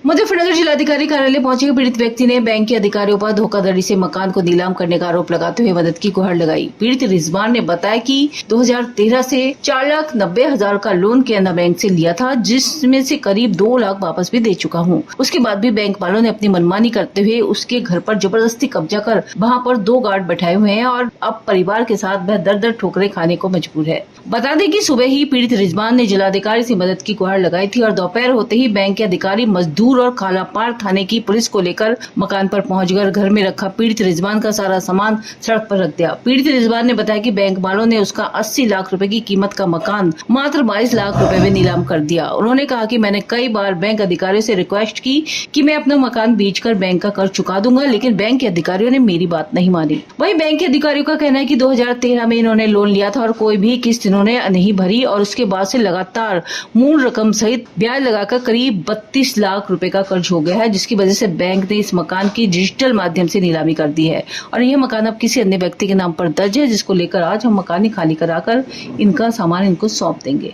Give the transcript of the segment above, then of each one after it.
मुजफ्फरनगर जिलाधिकारी कार्यालय पहुंचे पीड़ित व्यक्ति ने बैंक के अधिकारियों पर धोखाधड़ी से मकान को नीलाम करने का आरोप लगाते हुए मदद की गुहार लगाई। पीड़ित रिजवान ने बताया कि 2013 से 4,90,000 का लोन केनरा बैंक से लिया था, जिसमें से करीब 2 लाख वापस भी दे चुका हूं। उसके बाद भी बैंक वालों ने अपनी मनमानी करते हुए उसके घर पर जबरदस्ती कब्जा कर वहां पर 2 गार्ड बैठाए हुए हैं और अब परिवार के साथ वह दर-दर ठोकरें खाने को मजबूर है। बता दें कि सुबह ही पीड़ित रिजवान ने जिलाधिकारी से मदद की गुहार लगाई थी और दोपहर होते ही बैंक के अधिकारी, मजदूर और खालापार थाने की पुलिस को लेकर मकान पर पहुंचकर घर में रखा पीड़ित रिजवान का सारा सामान सड़क पर रख दिया। पीड़ित रिजवान ने बताया कि बैंक वालों ने उसका 80 लाख रुपए की कीमत का मकान मात्र 22 लाख रुपए में नीलाम कर दिया। उन्होंने कहा कि मैंने कई बार बैंक अधिकारियों से रिक्वेस्ट की कि मैं अपना मकान बेचकर बैंक का कर्ज चुका दूंगा, लेकिन बैंक के अधिकारियों ने मेरी बात नहीं मानी। वहीं बैंक के अधिकारियों का कहना है कि 2013 में इन्होंने लोन लिया था और कोई भी किस्त इन्होंने नहीं भरी और उसके बाद से लगातार मूल रकम सहित ब्याज लगाकर करीब 32 लाख रुपए का कर्ज हो गया है, जिसकी वजह से बैंक ने इस मकान की डिजिटल माध्यम से नीलामी कर दी है और यह मकान अब किसी अन्य व्यक्ति के नाम पर दर्ज है, जिसको लेकर आज हम मकान खाली कराकर इनका सामान इनको सौंप देंगे।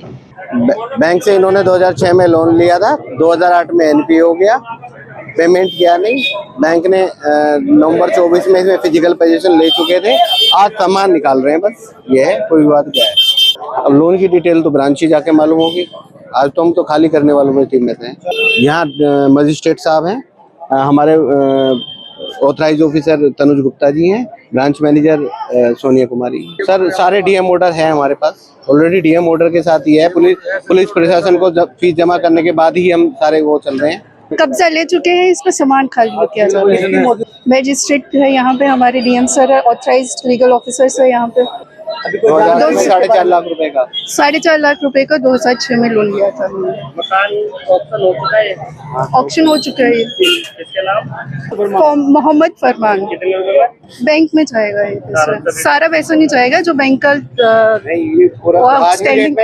बैंक से इन्होंने 2006 में लोन लिया था, 2008 में एनपीए हो गया, पेमेंट किया नहीं। बैंक ने नवंबर 24 में इसमें फिजिकल पोजीशन ले चुके थे, आज सामान निकाल रहे हैं, बस ये है, कोई विवाद क्या है। अब लोन की डिटेल तो ब्रांच ही जाके मालूम होगी, आज तो हम तो खाली करने वालों में टीम में थे। यहाँ मजिस्ट्रेट साहब हैं, हमारे ऑथराइज ऑफिसर तनुज गुप्ता जी हैं, ब्रांच मैनेजर सोनिया कुमारी। सर सारे डीएम ऑर्डर है हमारे पास, ऑलरेडी डीएम ऑर्डर के साथ ही है। पुलिस प्रशासन को फीस जमा करने के बाद ही हम सारे वो चल रहे हैं। कब्जा ले चुके हैं, इसका सामान खाली किया जा रहा है। मैजिस्ट्रेट है यहाँ पे, हमारे डीएम सर है, ऑथराइज्ड लीगल ऑफिसर्स है यहाँ पे। 4.5 लाख रुपए का 4.5 लाख रुपए का 2006 में लोन लिया था। मकान ऑप्शन हो चुका है, ऑप्शन हो चुका है। इसके नाम मोहम्मद फरमान बैंक में जाएगा। ये सारा पैसा नहीं जाएगा जो बैंक का आउटस्टैंडिंग,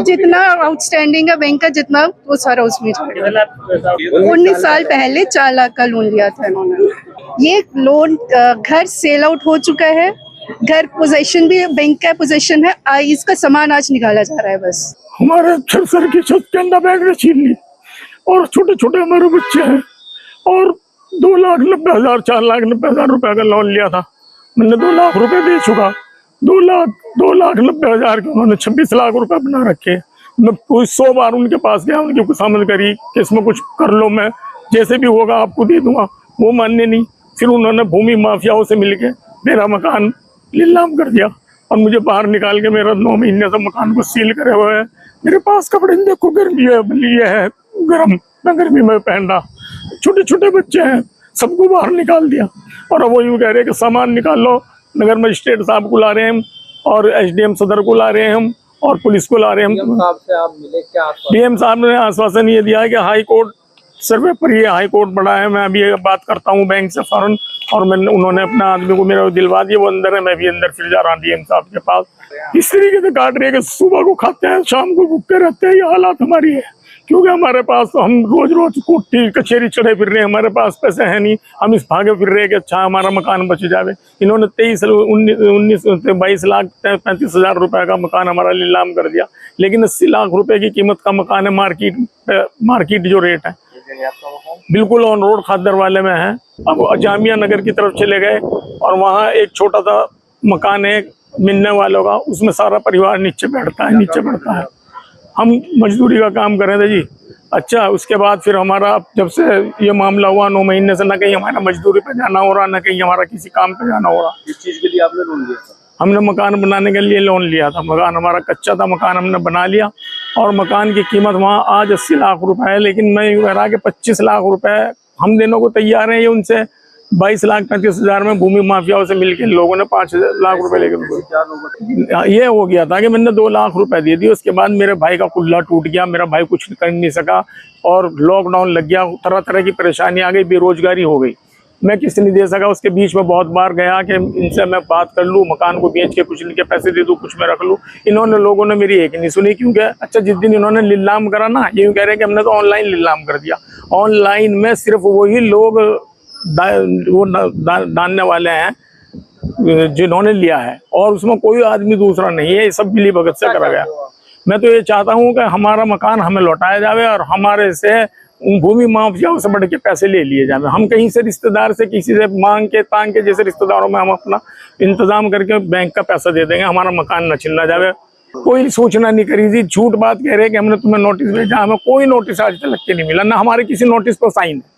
जितना आउटस्टैंडिंग है बैंक का, जितना वो सारा उसमें जाएगा। 19 साल पहले 4 लाख का लोन लिया था इन्होंने। ये लोन घर सेल आउट हो चुका है, घर पोजीशन भी बैंक का पोजीशन है, इसका सामान आज निकाला जा रहा है। बस हमारे सर की छत के अंदर बैंक ने छीन ली और छोटे छोटे हमारे बच्चे हैं और 2,90,000 4,90,000 रुपए का लोन लिया था। मैंने 2 लाख रुपए दे चुका, 2,90,000 के उन्होंने 26 लाख रुपए बना रखे। मैं कोई 100 बार उनके पास गया, उनकी खुशामद करी कि इसमें कुछ कर लो, मैं जैसे भी होगा आपको दे दूंगा, वो मानने नहीं। फिर उन्होंने भूमि माफियाओं से मिलके मेरा मकान नीलाम कर दिया और मुझे बाहर निकाल के मेरा 9 महीने से मकान को सील करे हुए है। मेरे पास कपड़े देखो, गर्मी है गर्म, मैं गर्मी में पहन रहा, छोटे छोटे बच्चे हैं, सबको बाहर निकाल दिया। और अब वो यूँ कह रहे हैं कि सामान निकाल लो। नगर मजिस्ट्रेट साहब को ला रहे हैं हम और एसडीएम सदर को ला रहे हैं हम और पुलिस को ला रहे हैं हम। डीएम साहब ने आश्वासन ये दिया है कि हाई कोर्ट सर्वे पर ये हाई कोर्ट बड़ा है, मैं अभी बात करता हूँ बैंक से फौरन, और मैंने उन्होंने अपना आदमी को मेरा दिलवा दिया, वो अंदर है, मैं भी अंदर फिर जा रहा हूँ डीएम साहब के पास। इस तरीके से काट रही है कि सुबह को खाते हैं, शाम को भूखे रहते हैं। ये हालात हमारी है, क्योंकि हमारे पास तो हम रोज रोज कोर्ट कचहरी चढ़े फिर रहे हैं, हमारे पास पैसे है नहीं, हम इस भागे फिर रहे हैं कि अच्छा हमारा मकान बच जावे। इन्होंने 22 लाख 35,000 रुपए का मकान हमारा नीलाम कर दिया, लेकिन 80 लाख रुपए की कीमत का मकान है। मार्केट जो रेट है बिल्कुल ऑन रोड खादर वाले में है। अब जामिया नगर की तरफ चले गए और वहाँ एक छोटा सा मकान है मिलने वालों का, उसमें सारा परिवार नीचे बैठता है। हम मजदूरी का काम कर रहे थे जी। अच्छा, उसके बाद फिर हमारा जब से ये मामला हुआ 9 महीने से, ना कहीं हमारा मजदूरी पे जाना हो रहा, ना कहीं हमारा किसी काम पे जाना हो रहा। इस चीज के लिए आपने लोन लिया था? हमने मकान बनाने के लिए लोन लिया था। मकान हमारा कच्चा था, मकान हमने बना लिया और मकान की कीमत वहाँ आज 80 लाख रुपए है। लेकिन मैं यूँ कह रहा कि 25 लाख रुपए हम देने को तैयार हैं। ये उनसे 22,35,000 में भूमि माफियाओं से मिलकर लोगों ने 5 लाख रुपए लेकर ये हो गया था कि मैंने 2 लाख रुपए दे दिए। उसके बाद मेरे भाई का कुल्ला टूट गया, मेरा भाई कुछ कर नहीं सका और लॉकडाउन लग गया, तरह तरह की परेशानी आ गई, बेरोजगारी हो गई, मैं किसी नहीं दे सका। उसके बीच में बहुत बार गया कि इनसे मैं बात कर लूँ, मकान को बेच के कुछ इनके पैसे दे दूँ, कुछ मैं रख लूँ। इन्होंने लोगों ने मेरी एक नहीं सुनी, क्योंकि अच्छा जिस दिन इन्होंने नीलाम करा ना, ये कह रहे हैं कि हमने तो ऑनलाइन नीलाम कर दिया। ऑनलाइन में सिर्फ वही लोग डालने वाले हैं जिन्होंने लिया है और उसमें कोई आदमी दूसरा नहीं है, ये सब मिली भगत से करा गया। मैं तो ये चाहता हूँ कि हमारा मकान हमें लौटाया जावे और हमारे से उन भूमि माफियाओं से बढ़ के पैसे ले लिए जाए। हम कहीं से रिश्तेदार से किसी से मांग के तांग के, जैसे रिश्तेदारों में हम अपना इंतजाम करके बैंक का पैसा दे देंगे, हमारा मकान न छीना जाए। कोई सूचना नहीं करी थी, झूठ बात कह रहे हैं कि हमने तुम्हें नोटिस भेजा, हमें कोई नोटिस आज तक के नहीं मिला, ना हमारे किसी नोटिस पर साइन है।